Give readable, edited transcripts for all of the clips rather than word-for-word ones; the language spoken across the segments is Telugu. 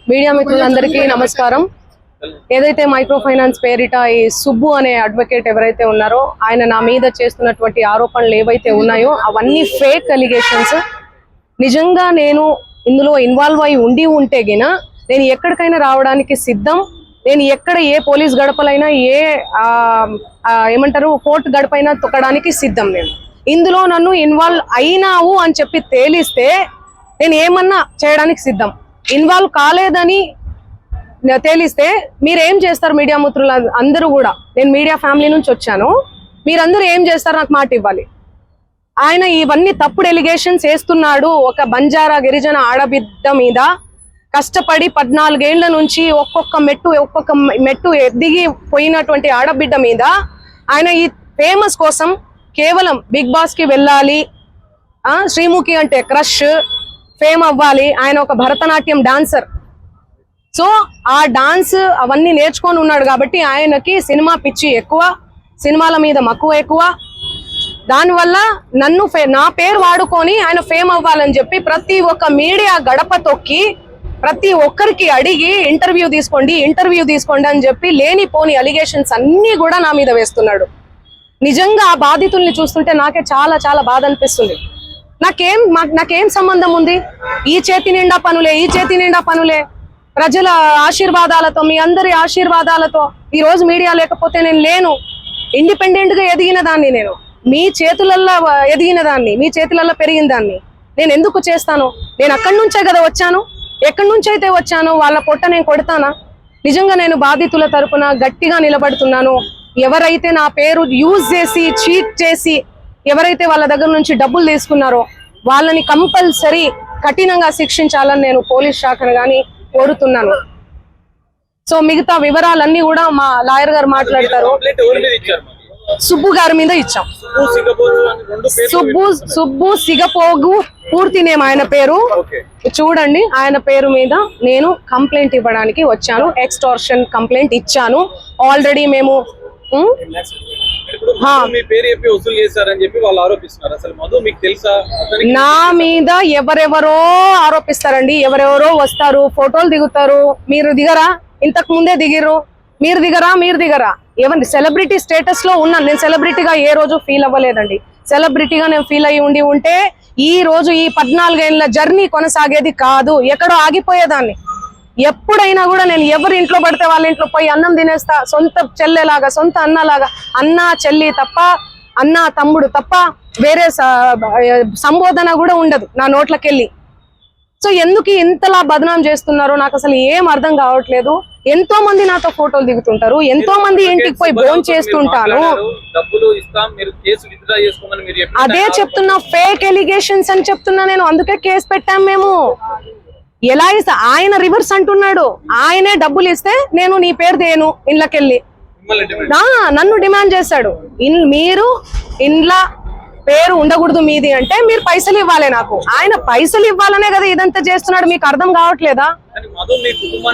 మీడియా మిత్రులందరికీ నమస్కారం. ఏదైతే మైక్రో ఫైనాన్స్ పేరిట ఈ సుబ్బు అనే అడ్వకేట్ ఎవరైతే ఉన్నారో ఆయన నా మీద చేస్తున్నటువంటి ఆరోపణలు ఏవైతే ఉన్నాయో అవన్నీ ఫేక్ అలిగేషన్స్. నిజంగా నేను ఇందులో ఇన్వాల్వ్ అయి ఉంటే గిన నేను ఎక్కడికైనా రావడానికి సిద్ధం. నేను ఎక్కడ ఏ పోలీస్ గడపలైనా ఏమంటారు కోర్టు గడపైనా తొక్కడానికి సిద్ధం. నేను ఇందులో నన్ను ఇన్వాల్వ్ అయినావు అని చెప్పి తేలిస్తే నేను ఏమన్నా చేయడానికి సిద్ధం. ఇన్వాల్వ్ కాలేదని తేలిస్తే మీరేం చేస్తారు? మీడియా మిత్రులు అందరూ కూడా, నేను మీడియా ఫ్యామిలీ నుంచి వచ్చాను, మీరందరూ ఏం చేస్తారు? నాకు మాట ఇవ్వాలి. ఆయన ఇవన్నీ తప్పుడు ఎలిగేషన్స్ వేస్తున్నాడు. ఒక బంజారా గిరిజన ఆడబిడ్డ మీద కష్టపడి 14 ఏళ్ల నుంచి ఒక్కొక్క మెట్టు ఎదిగి పోయినటువంటి ఆడబిడ్డ మీద ఆయన ఈ ఫేమస్ కోసం కేవలం బిగ్ బాస్ కి వెళ్ళాలి, శ్రీముఖి అంటే క్రష్, ఫేమ్ అవ్వాలి. ఆయన ఒక భరతనాట్యం డాన్సర్. సో ఆ డాన్స్ అవన్నీ నేర్చుకొని ఉన్నాడు కాబట్టి ఆయనకి సినిమా పిచ్చి ఎక్కువ, సినిమాల మీద మక్కువ ఎక్కువ. దానివల్ల నా పేరు వాడుకొని ఆయన ఫేమ్ అవ్వాలని చెప్పి ప్రతి ఒక్క మీడియా గడప తొక్కి ప్రతి ఒక్కరికి అడిగి ఇంటర్వ్యూ తీసుకోండి అని చెప్పి లేనిపోని అలిగేషన్స్ అన్ని కూడా నా మీద వేస్తున్నాడు. నిజంగా ఆ బాధితుల్ని చూస్తుంటే నాకే చాలా చాలా బాధ అనిపిస్తుంది. నాకేం సంబంధం ఉంది? ఈ చేతి నిండా పనులే ప్రజల ఆశీర్వాదాలతో, మీ అందరి ఆశీర్వాదాలతో ఈ రోజు మీడియా లేకపోతే నేను లేను. ఇండిపెండెంట్ గా ఎదిగిన దాన్ని, నేను మీ చేతులల్లో ఎదిగిన దాన్ని, మీ చేతులలో పెరిగిన దాన్ని నేను ఎందుకు చేస్తాను? నేను అక్కడి నుంచే కదా వచ్చాను. ఎక్కడి నుంచి అయితే వచ్చాను వాళ్ళ పొట్ట నేను కొడతానా? నిజంగా నేను బాధితుల తరపున గట్టిగా నిలబడుతున్నాను. ఎవరైతే నా పేరు యూజ్ చేసి చీట్ చేసి ఎవరైతే వాళ్ళ దగ్గర నుంచి డబ్బులు తీసుకున్నారో వాళ్ళని కంపల్సరీ కఠినంగా శిక్షించాలని నేను పోలీస్ శాఖను కానీ కోరుతున్నాను. సో మిగతా వివరాలన్నీ కూడా మా లాయర్ గారు మాట్లాడతారు. సుబ్బు గారి మీద ఇచ్చాం. సుబ్బు సిగపోగు పూర్తి నేమ్ ఆయన పేరు. చూడండి, ఆయన పేరు మీద నేను కంప్లైంట్ ఇవ్వడానికి వచ్చాను. ఎక్స్టార్షన్ కంప్లైంట్ ఇచ్చాను ఆల్రెడీ. మేము నా మీద ఎవరెవరో ఆరోపిస్తారండి. ఎవరెవరో వస్తారు, ఫోటోలు దిగుతారు. మీరు దిగరా? ఇంతకు ముందే దిగిర్రు. మీరు దిగరా? ఎవరి సెలబ్రిటీ స్టేటస్ లో ఉన్నాను. నేను సెలబ్రిటీగా ఏ రోజు ఫీల్ అవ్వలేదండి. సెలబ్రిటీగా నేను ఫీల్ అయ్యి ఉంటే ఈ రోజు ఈ 14 ఏళ్ల జర్నీ కొనసాగేది కాదు, ఎక్కడో ఆగిపోయేదాన్ని. ఎప్పుడైనా కూడా నేను ఎవరి ఇంట్లో పడితే వాళ్ళ ఇంట్లో పోయి అన్నం తినేస్తా. సొంత చెల్లెలాగా, సొంత అన్నలాగా, అన్న చెల్లి తప్ప, అన్న తమ్ముడు తప్ప వేరే సంబోధన కూడా ఉండదు నా నోట్లకెళ్ళి. సో ఎందుకు ఇంతలా బదనాం చేస్తున్నారో నాకు అసలు ఏం అర్థం కావట్లేదు. ఎంతో మంది నాతో ఫోటోలు దిగుతుంటారు, ఎంతో మంది ఇంటికి పోయి ఫోన్ చేస్తుంటాను. అదే చెప్తున్నా, ఫేక్ ఎలిగేషన్స్ అని చెప్తున్నా నేను. అందుకే కేసు పెట్టాం మేము. ఎలా ఇస్తా? ఆయన రివర్స్ అంటున్నాడు. ఆయనే డబ్బులు ఇస్తే నేను నీ పేరు దేను ఇండ్లకెళ్ళి నన్ను డిమాండ్ చేశాడు. మీరు ఇండ్ల పేరు ఉండకూడదు మీది అంటే మీరు పైసలు ఇవ్వాలి నాకు. ఆయన పైసలు ఇవ్వాలనే కదా ఇదంతా చేస్తున్నాడు. మీకు అర్థం కావట్లేదా?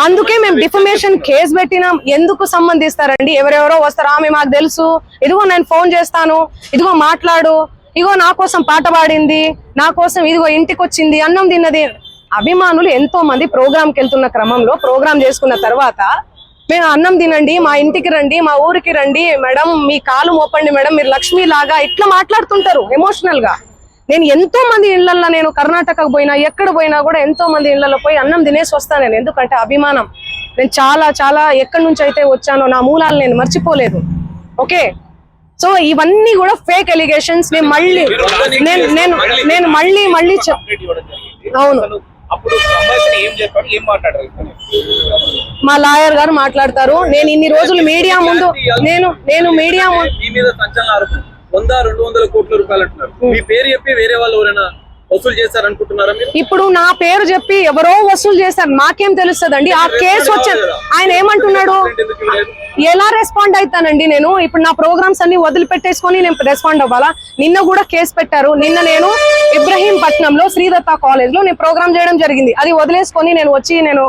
అందుకే మేము డిఫమేషన్ కేసు పెట్టినాం. ఎందుకు సంబంధిస్తారండి? ఎవరెవరో వస్తారు, ఆమె మాకు తెలుసు, ఇదిగో నేను ఫోన్ చేస్తాను, ఇదిగో మాట్లాడు, ఇదిగో నా కోసం పాట పాడింది, నా కోసం ఇదిగో ఇంటికి వచ్చింది, అన్నం తిన్నది. అభిమానులు ఎంతో మంది ప్రోగ్రామ్కి వెళ్తున్న క్రమంలో ప్రోగ్రామ్ చేసుకున్న తర్వాత మేము అన్నం తినండి, మా ఇంటికి రండి, మా ఊరికి రండి మేడం, మీ కాలు మోపండి మేడం, మీరు లక్ష్మి లాగా ఇట్లా మాట్లాడుతుంటారు ఎమోషనల్ గా. నేను ఎంతో మంది ఇళ్లలో, నేను కర్ణాటకకు పోయినా ఎక్కడ పోయినా కూడా ఎంతో మంది ఇళ్లలో పోయి అన్నం తినేసి వస్తాను నేను. ఎందుకంటే అభిమానం. నేను చాలా చాలా ఎక్కడి నుంచి అయితే వచ్చానో నా మూలాలు నేను మర్చిపోలేదు. ఓకే, సో ఇవన్నీ కూడా ఫేక్ ఎలిగేషన్స్. నేను మళ్ళీ అవును, మా లాయర్ గారు మాట్లాడతారు. నేను ఇన్ని రోజులు మీడియా ముందు నేను మీడియా 100-200 కోట్ల రూపాయలు అంటున్నారు. మీ పేరు చెప్పి వేరే వాళ్ళు ఎవరైనా వసూలు చేశారనుకుంటున్నారా? ఇప్పుడు నా పేరు చెప్పి ఎవరో వసూలు చేశారు, నాకేం తెలుస్తుందండి? ఆ కేసు వచ్చాను. ఆయన ఏమంటున్నాడు? ఎలా రెస్పాండ్ అవుతానండి నేను? ఇప్పుడు నా ప్రోగ్రామ్స్ అన్ని వదిలిపెట్టేసుకొని నేను రెస్పాండ్ అవ్వాలా? నిన్న కూడా కేసు పెట్టారు. నిన్న నేను ఇబ్రహీంపట్నంలో శ్రీదత్త కాలేజ్ లో నేను ప్రోగ్రామ్ చేయడం జరిగింది. అది వదిలేసుకొని నేను వచ్చి నేను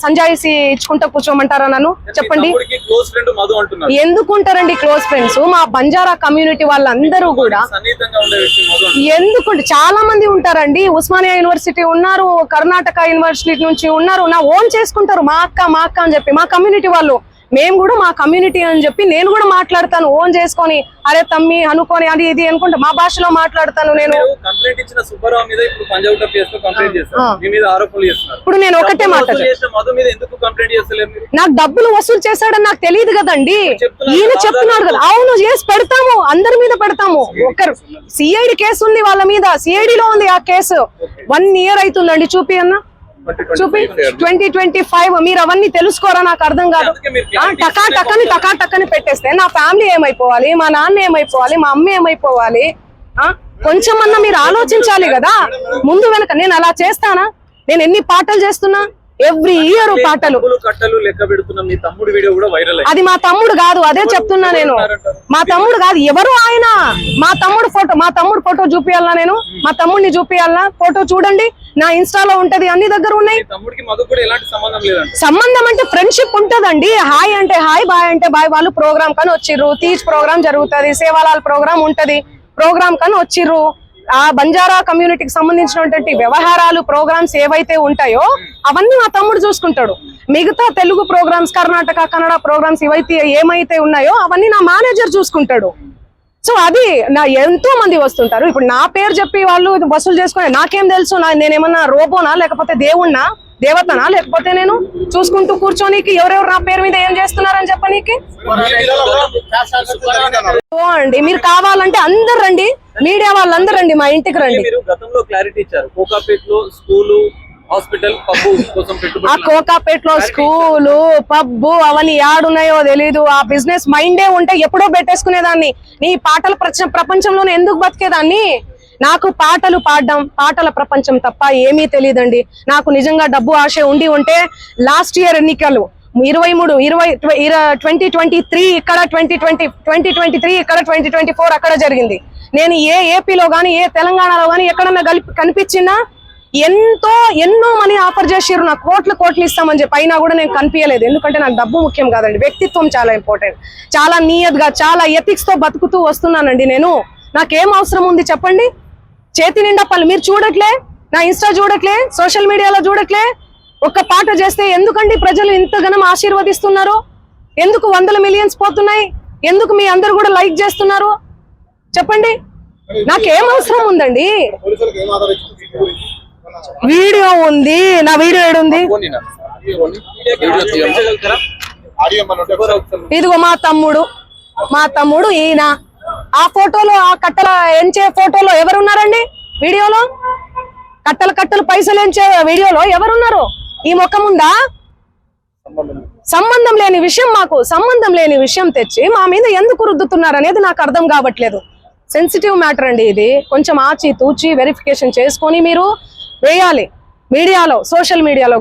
సంజాయిసి ఇచ్చుకుంటా కూర్చోమంటారా నన్ను? చెప్పండి. క్లోజ్ ఫ్రెండ్ మధు అంటున్నారు. ఎందుకుంటారండి క్లోజ్ ఫ్రెండ్స్? మా బంజారా కమ్యూనిటీ వాళ్ళందరూ కూడా సన్నిహితంగా ఉండే వ్యక్తి మధు అంటున్నారు. ఎందుకుంటే చాలా మంది ఉంటారండి. ఉస్మానియా యూనివర్సిటీ ఉన్నారు, కర్ణాటక యూనివర్సిటీ నుంచి ఉన్నారు. నా ఓన్ చేసుకుంటారు, మా అక్క అని చెప్పి. మా కమ్యూనిటీ వాళ్ళు, మేము కూడా మా కమ్యూనిటీ అని చెప్పి నేను కూడా మాట్లాడతాను ఓన్ చేసుకొని. అరే తమ్మి అనుకొని అది ఇది అనుకుంటే మా భాషలో మాట్లాడతాను నేను. కంప్లైంట్ ఇచ్చిన సుబ్బారావు మీద ఇప్పుడు పంజాబ్ కేసులో కంప్లైంట్ చేస్తారు, మీ మీద ఆరోపణలు చేస్తున్నారు. ఇప్పుడు నేను ఒకటే మాట, మధు మీద ఎందుకు కంప్లైంట్ చేస్తలేరు మీరు? నాకు డబ్బులు వసూలు చేశాడని నాకు తెలియదు కదండి. ఈయన చెప్తున్నాడు కదా. అవును, చేసి పెడతాము, అందరి మీద పెడతాము. ఒకరు సిఐడి కేసు ఉంది వాళ్ళ మీద, సిఐడిలో ఉంది ఆ కేసు. 1 year అవుతుందండి. చూపి అన్న, చూపి. 2025. మీరు అవన్నీ తెలుసుకోరా? నాకు అర్థం కాదు. టకాటక్కని పెట్టేస్తే నా ఫ్యామిలీ ఏమైపోవాలి, మా నాన్న ఏమైపోవాలి, మా అమ్మ ఏమైపోవాలి? కొంచెమన్నా మీరు ఆలోచించాలి కదా ముందు వెనక. నేను అలా చేస్తానా? నేను ఎన్ని పాటలు చేస్తున్నా, ఎవ్రీ ఇయర్ పాటలు. కట్టలు లెక్క పెడుతున్నా. మీ తమ్ముడు వీడియో కూడా వైరల్ అయ్యింది. అది మా తమ్ముడు కాదు, అదే చెప్తున్నా నేను. మా తమ్ముడు కాదు. ఎవరు ఆయన? మా తమ్ముడు ఫోటో చూపియాలనా నేను? మా తమ్ముడిని చూపియాలనా? ఫోటో చూడండి, నా ఇన్స్టాలో ఉంటది, అన్ని దగ్గర ఉన్నాయి. తమ్ముడికి మధు కూడా ఎలాంటి సంబంధం లేదండి. సంబంధం అంటే ఫ్రెండ్షిప్ ఉంటదండి. హాయ్ అంటే హాయ్, బాయ్ అంటే బాయ్. వాళ్ళు ప్రోగ్రామ్ కని వచ్చిర్రు, తీజ్ ప్రోగ్రామ్ జరుగుతుంది, సేవాలాల్ ప్రోగ్రామ్ ఉంటది, ప్రోగ్రామ్ కని వచ్చిర్రు. ఆ బంజారా కమ్యూనిటీకి సంబంధించినటువంటి వ్యవహారాలు, ప్రోగ్రామ్స్ ఏవైతే ఉంటాయో అవన్నీ మా తమ్ముడు చూసుకుంటాడు. మిగతా తెలుగు ప్రోగ్రామ్స్, కర్ణాటక కన్నడ ప్రోగ్రామ్స్ ఏమైతే ఉన్నాయో అవన్నీ నా మేనేజర్ చూసుకుంటాడు. సో అది నా ఎంతో మంది వస్తుంటారు. ఇప్పుడు నా పేరు చెప్పి వాళ్ళు వసూలు చేసుకుని నాకేం తెలుసు? నేనేమన్నా రోబోనా, లేకపోతే దేవుణ్ణా, దేవతనా? లేకపోతే నేను చూసుకుంటూ కూర్చోనికి ఎవరెవరు నా పేరు మీద ఏం చేస్తున్నారని చెప్పనీకి? అండి మీరు కావాలంటే అందరు రండి, మీడియా వాళ్ళందరూ రండి, మా ఇంటికి రండి. మీరు గతంలో క్లారిటీ ఇచ్చారు, కోకాపేటలో స్కూలు, హాస్పిటల్, పబ్బు కోసం పెట్టుబడి. ఆ కోకాపేటలో స్కూలు, పబ్బు అవన్నీ యాడున్నాయో తెలీదు. ఆ బిజినెస్ మైండే ఉంటే ఎప్పుడో పెట్టేసుకునేదాన్ని. నీ పాటల ప్రపంచంలోనే ఎందుకు బతికేదాన్ని? నాకు పాటలు పాడడం, పాటల ప్రపంచం తప్ప ఏమీ తెలియదండి. నాకు నిజంగా డబ్బు ఆశ ఉంటే లాస్ట్ ఇయర్ ఎన్నికలు 2023 ఇక్కడ, 2023 ఇక్కడ, 2024 అక్కడ జరిగింది. నేను ఏ ఏపీలో గానీ, ఏ తెలంగాణలో గానీ ఎక్కడన్నా కనిపించినా ఎన్నో మనీ ఆఫర్ చేసిర్రు, నాకు కోట్లు ఇస్తామని చెప్పి. అయినా కూడా నేను కనిపించలేదు. ఎందుకంటే నాకు డబ్బు ముఖ్యం కాదండి, వ్యక్తిత్వం చాలా ఇంపార్టెంట్. చాలా నియత్గా, చాలా ఎథిక్స్ తో బతుకుతూ వస్తున్నానండి నేను. నాకేం అవసరం ఉంది చెప్పండి? చేతి నిండా పనులు. మీరు చూడట్లే, నా ఇన్స్టా చూడట్లే, సోషల్ మీడియాలో చూడట్లే. ఒక్క పాట చేస్తే ఎందుకండి ప్రజలు ఇంతగానం ఆశీర్వదిస్తున్నారు? ఎందుకు 100 millions పోతున్నాయి? ఎందుకు మీ అందరు కూడా లైక్ చేస్తున్నారు చెప్పండి? నాకేం అవసరం ఉందండి? వీడియో ఉంది, నా వీడియో ఏడుంది? ఇదిగో మా తమ్ముడు ఈయన. ఆ ఫోటోలో, ఆ కట్టల ఎంచే ఫోటోలో ఎవరున్నారండి? వీడియోలో కట్టలు పైసలు ఎంచే వీడియోలో ఎవరున్నారు? ఈ ముఖం ఉందా? సంబంధం లేని విషయం, మాకు సంబంధం లేని విషయం తెచ్చి మా మీద ఎందుకు రుద్దుతున్నారు అనేది నాకు అర్థం కావట్లేదు. సెన్సిటివ్ మ్యాటర్ అండి ఇది. కొంచెం ఆచి తూచి వెరిఫికేషన్ చేసుకొని మీరు వేయాలి మీడియాలో, సోషల్ మీడియాలో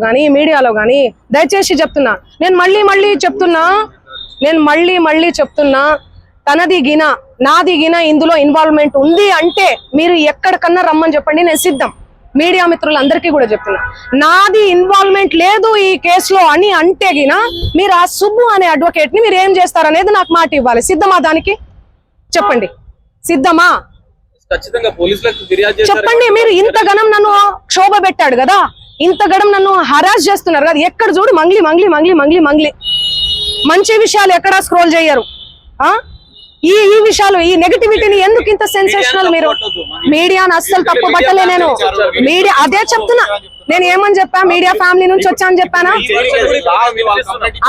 కానీ. దయచేసి చెప్తున్నా, నేను మళ్ళీ చెప్తున్నా, తనది గిన నాది గిన ఇందులో ఇన్వాల్వ్మెంట్ ఉంది అంటే మీరు ఎక్కడికన్నా రమ్మని చెప్పండి, నేను సిద్ధం. మీడియా మిత్రులందరికీ కూడా చెప్తున్నా, నాది ఇన్వాల్వ్మెంట్ లేదు ఈ కేసులో అని అంటే గిన మీరు ఆ సుబ్బు అనే అడ్వకేట్ ని మీరు ఏం చేస్తారనేది నాకు మాట ఇవ్వాలి. సిద్ధమా? దానికి చెప్పండి, సిద్ధమా? చెప్పండి. మీరు ఇంతగనం నన్ను క్షోభ పెట్టాడు కదా, ఇంతగనం నన్ను హరాస్ చేస్తున్నారు కదా, ఎక్కడ చూడు మంగ్లీ. మంచి విషయాలు ఎక్కడా స్క్రోల్ చేయరు. ఈ విషయాలు, ఈ నెగటివిటీని ఎందుకు ఇంత సెన్సేషనల్? మీరు మీడియాను అస్సలు తప్పు పట్టలే నేను. మీడియా అదే చెప్తున్నా. నేను ఏమని చెప్పా? మీడియా ఫ్యామిలీ నుంచి వచ్చాను చెప్పానా?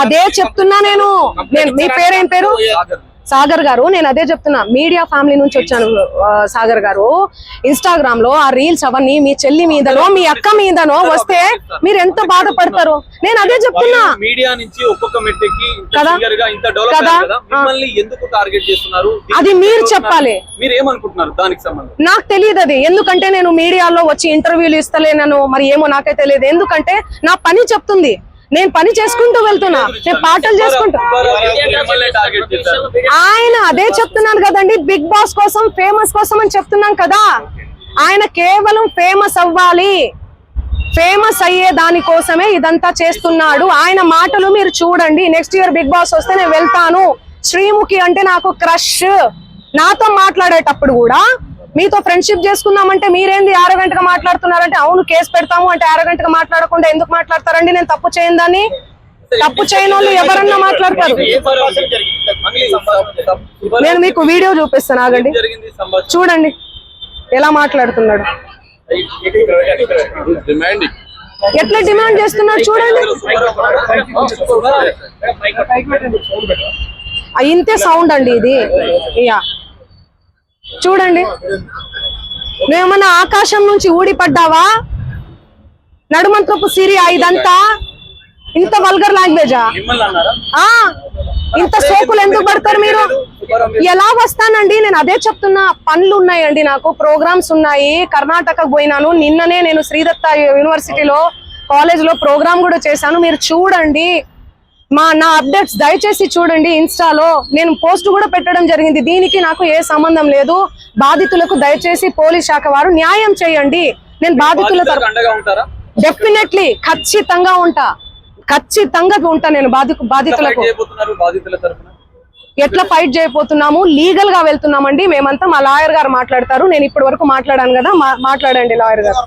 అదే చెప్తున్నా నేను. మీ పేరేం పేరు? సాగర్ గారు. నేను అదే చెప్తున్నా, మీడియా ఫ్యామిలీ నుంచి వచ్చాను సాగర్ గారు. ఇన్స్టాగ్రామ్ లో ఆ రీల్స్ అవన్నీ మీ చెల్లి మీదనో, మీ అక్క మీదనో వస్తే మీరు ఎంత బాధపడతారు? నేను అదే చెప్తున్నా. మీడియా నుంచి ఒక్కొక్క మెట్టుకి ఎందుకు టార్గెట్ చేస్తున్నారు? అది మీరు చెప్పాలి. మీరు ఏమనుకుంటున్నారు దానికి సంబంధం? నాకు తెలియదు అది. ఎందుకంటే నేను మీడియాలో వచ్చి ఇంటర్వ్యూలు ఇస్తలేనను, మరి ఏమో నాకే తెలియదు. ఎందుకంటే నా పని చెప్తుంది, నేను పని చేసుకుంటూ వెళ్తున్నా, నేను పాటలు చేసుకుంటా. ఆయన అదే చెప్తున్నాను కదండి, బిగ్ బాస్ కోసం, ఫేమస్ కోసం అని చెప్తున్నాం కదా. ఆయన కేవలం ఫేమస్ అవ్వాలి, ఫేమస్ అయ్యే దానికోసమే ఇదంతా చేస్తున్నాడు. ఆయన మాటలు మీరు చూడండి. నెక్స్ట్ ఇయర్ బిగ్ బాస్ వస్తే నేను వెళ్తాను. శ్రీముఖి అంటే నాకు క్రష్. నాతో మాట్లాడేటప్పుడు కూడా మీతో ఫ్రెండ్షిప్ చేసుకుందామంటే మీరేంది ఆరోగెంట్ గా మాట్లాడుతున్నారంటే, అవును కేసు పెడతాము అంటే ఆరోగెంట్ గా మాట్లాడకుండా ఎందుకు మాట్లాడతారండి? నేను తప్పు చేయను దాన్ని. తప్పు చేయని వాళ్ళు ఎవరన్నా మాట్లాడతారు. నేను మీకు వీడియో చూపిస్తాను, ఆగండి, చూడండి ఎలా మాట్లాడుతున్నాడు, ఎట్లా డిమాండ్ చేస్తున్నాడు చూడండి. ఇంతే సౌండ్ అండి ఇది. యా చూడండి, నువ్వేమన్నా ఆకాశం నుంచి ఊడిపడ్డావా? నడుమంత్రపు సిరియా ఇదంతా? ఇంత వల్గర్ లాంగ్వేజా? ఇంత సోకులు ఎందుకు పడతారు మీరు? ఎలా వస్తానండి? నేను అదే చెప్తున్నా. పనులు ఉన్నాయండి, నాకు ప్రోగ్రామ్స్ ఉన్నాయి. కర్ణాటకకు పోయినాను. నిన్ననే నేను శ్రీదత్త యూనివర్సిటీలో కాలేజ్ లో ప్రోగ్రామ్ కూడా చేశాను. మీరు చూడండి నా అప్డేట్స్ దయచేసి చూడండి. ఇన్స్టాలో నేను పోస్ట్ కూడా పెట్టడం జరిగింది. దీనికి నాకు ఏ సంబంధం లేదు. బాధితులకు దయచేసి పోలీస్ శాఖ వారు న్యాయం చేయండి. నేను బాధితుల డెఫినెట్లీ ఖచ్చితంగా ఉంటా నేను బాధితులకు. ఎట్లా ఫైట్ చేయబోతున్నాము? లీగల్ గా వెళ్తున్నామండి మేమంతా. మా లాయర్ గారు మాట్లాడతారు. నేను ఇప్పటి వరకు మాట్లాడాను కదా, మాట్లాడండి లాయర్ గారు.